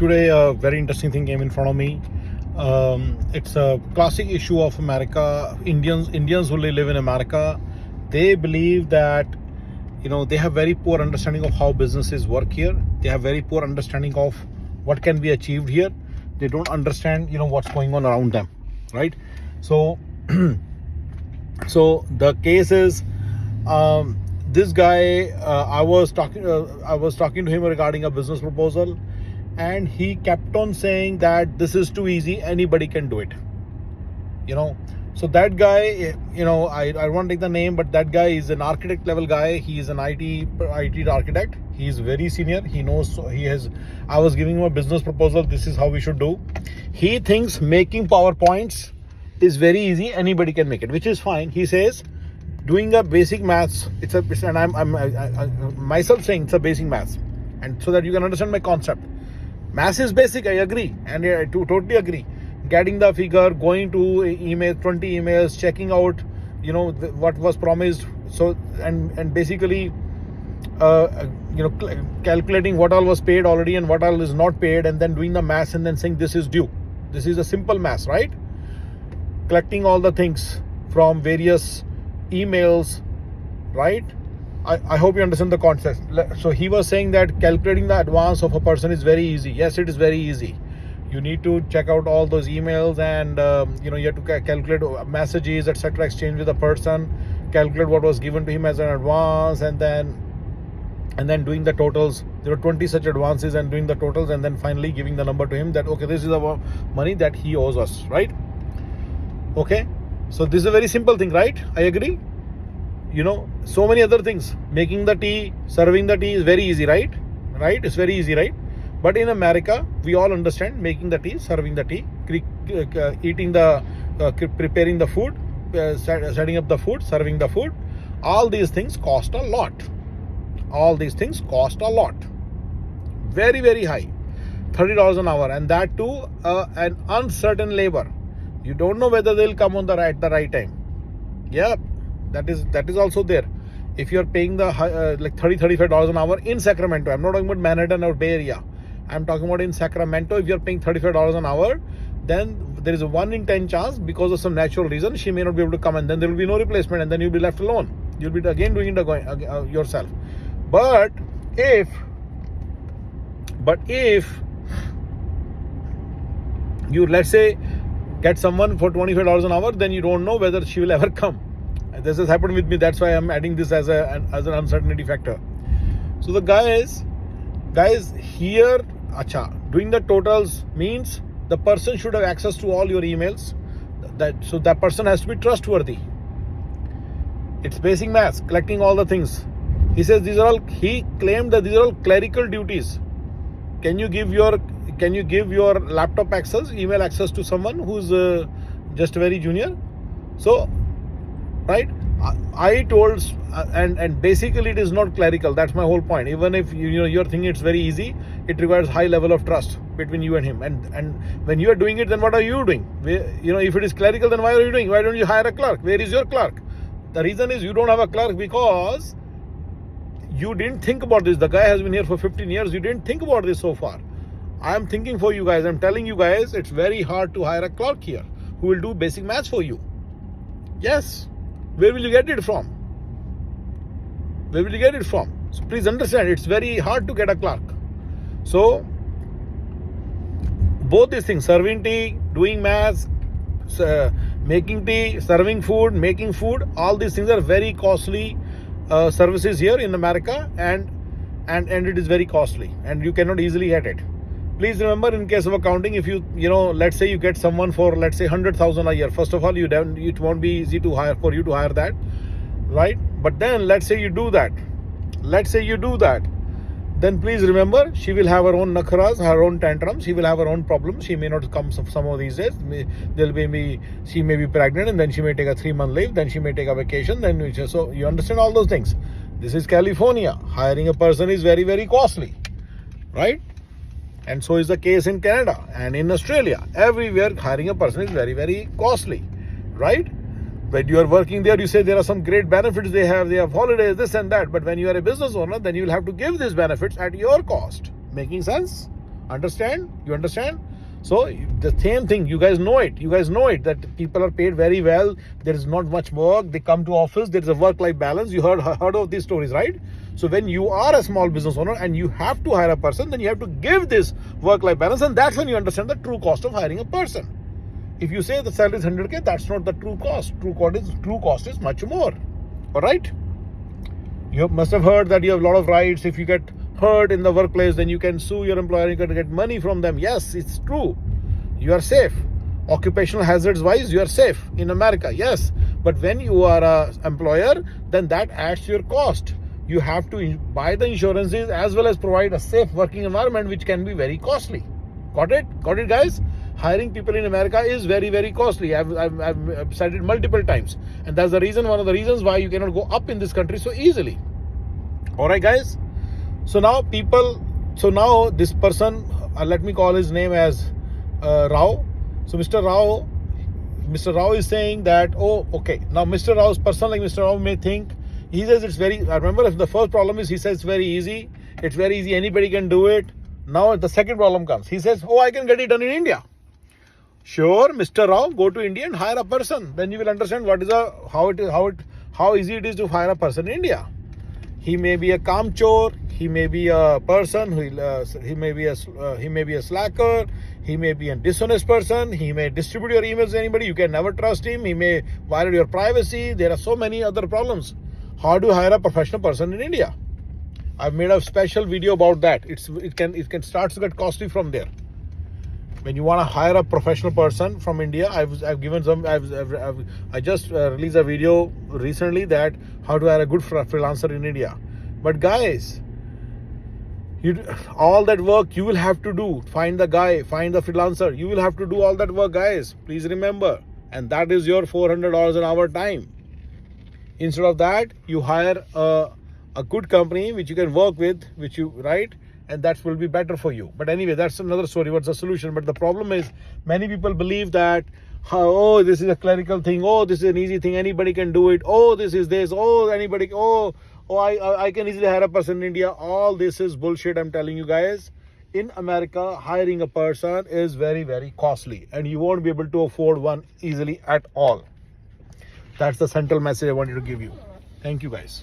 Today, a very interesting thing came in front of me. It's a classic issue of America. Indians who live in America, they believe that they have very poor understanding of how businesses work here. They have very poor understanding of what can be achieved here. They don't understand what's going on around them, right? So, so the case is. This guy, I was talking to him regarding a business proposal, and he kept on saying that this is too easy, anybody can do it. So that guy, I won't take the name, but that guy is an architect level guy. He is an IT architect. He is very senior. He knows. I was giving him a business proposal. This is how we should do. He thinks making PowerPoints is very easy. Anybody can make it, which is fine. He says doing a basic maths. And I'm myself saying it's a basic maths, and so that you can understand my concept. Maths is basic. I agree, and I totally agree. Getting the figure, going to email, 20 emails, checking out, what was promised. So and basically, calculating what all was paid already and what all is not paid, and then doing the maths and then saying this is due. This is a simple maths, right? Collecting all the things from various emails, right? I hope you understand the concept. So he was saying that calculating the advance of a person is very easy. Yes, it is very easy. You need to check out all those emails, and you have to calculate messages, etc., exchange with the person, calculate what was given to him as an advance, and then doing the totals. There are 20 such advances, and doing the totals, and then finally giving the number to him that okay, this is the money that he owes us, right? Okay, so this is a very simple thing, right? I agree. So many other things. Making the tea, serving the tea is very easy, right? Right? It's very easy, right? But in America, we all understand making the tea, serving the tea, eating preparing the food, setting up the food, serving the food. All these things cost a lot. All these things cost a lot. Very, very high. $30 an hour, and that too an uncertain labor. You don't know whether they'll come on the right time. Yeah, that is also there. If you're paying the like $35 an hour in Sacramento, I'm not talking about Manhattan or Bay Area. I'm talking about in Sacramento. If you're paying $35 an hour, then there is a 1 in 10 chance, because of some natural reason, she may not be able to come, and then there will be no replacement, and then you'll be left alone. You'll be again doing it yourself. But if you, let's say, get someone for $25 an hour, then you don't know whether she will ever come. This has happened with me. That's why I'm adding this as an uncertainty factor. So the guys here, doing the totals means the person should have access to all your emails. So that person has to be trustworthy. It's basic maths, collecting all the things. He says he claimed that these are all clerical duties. Can you give your laptop access, email access to someone who's just very junior? So, right? I told, and basically it is not clerical. That's my whole point. Even if you're thinking it's very easy, it requires high level of trust between you and him. And when you are doing it, then what are you doing? If it is clerical, then why are you doing? Why don't you hire a clerk? Where is your clerk? The reason is you don't have a clerk because you didn't think about this. The guy has been here for 15 years. You didn't think about this so far. I am thinking for you guys. I'm telling you guys, it's very hard to hire a clerk here who will do basic maths for you. Yes. Where will you get it from? Where will you get it from? So please understand, it's very hard to get a clerk. So both these things, serving tea, doing maths, making tea, serving food, making food, all these things are very costly services here in America, and it is very costly, and you cannot easily get it. Please remember, in case of accounting, if you let's say you get someone for, let's say, 100,000 a year. First of all, it won't be easy to hire that, right? But then let's say you do that. Then please remember, she will have her own nakharas, her own tantrums. She will have her own problems. She may not come some of these days. She may be pregnant, and then she may take a 3-month leave. Then she may take a vacation. So you understand all those things. This is California. Hiring a person is very, very costly, right? And so is the case in Canada and in Australia. Everywhere hiring a person is very, very costly, right? When you are working there, you say there are some great benefits they have holidays, this and that. But when you are a business owner, then you will have to give these benefits at your cost. Making sense? Understand? You understand? So the same thing, you guys know it. You guys know it that people are paid very well. There is not much work. They come to office. There is a work-life balance. You heard of these stories, right? So when you are a small business owner and you have to hire a person, then you have to give this work-life balance, and that's when you understand the true cost of hiring a person. If you say the salary is 100K, that's not the true cost. True cost is much more. All right? You must have heard that you have a lot of rights. If you get hurt in the workplace, then you can sue your employer. You can get money from them. Yes, it's true. You are safe. Occupational hazards wise, you are safe in America. Yes, but when you are an employer, then that adds to your cost. You have to buy the insurances as well as provide a safe working environment, which can be very costly. Got it? Got it, guys? Hiring people in America is very, very costly. I've said it multiple times, and that's the reason. One of the reasons why you cannot go up in this country so easily. All right, guys. So now this person, let me call his name as Rao. So Mr. Rao is saying that, oh, okay. Now Mr. Rao's person, like Mr. Rao may think, he says it's very, I remember if the first problem is, he says it's very easy. It's very easy. Anybody can do it. Now the second problem comes. He says, oh, I can get it done in India. Sure, Mr. Rao, go to India and hire a person. Then you will understand how easy it is to hire a person in India. He may be a kamchor. He may be a person. He may be a slacker. He may be a dishonest person. He may distribute your emails to anybody. You can never trust him. He may violate your privacy. There are so many other problems. How do you hire a professional person in India? I've made a special video about that. It can start to get costly from there. When you want to hire a professional person from India, I just released a video recently that how to hire a good freelancer in India. But guys, all that work you will have to do. Find the guy, find the freelancer. You will have to do all that work, guys. Please remember, and that is your $400 an hour time. Instead of that, you hire a good company which you can work with, right? And that will be better for you. But anyway, that's another story. What's the solution? But the problem is, many people believe that, oh, this is a clerical thing. Oh, this is an easy thing. Anybody can do it. Oh, this is this. Oh, anybody. I can easily hire a person in India. All this is bullshit. I'm telling you guys. In America, hiring a person is very, very costly, and you won't be able to afford one easily at all. That's the central message I wanted to give you. Thank you, guys.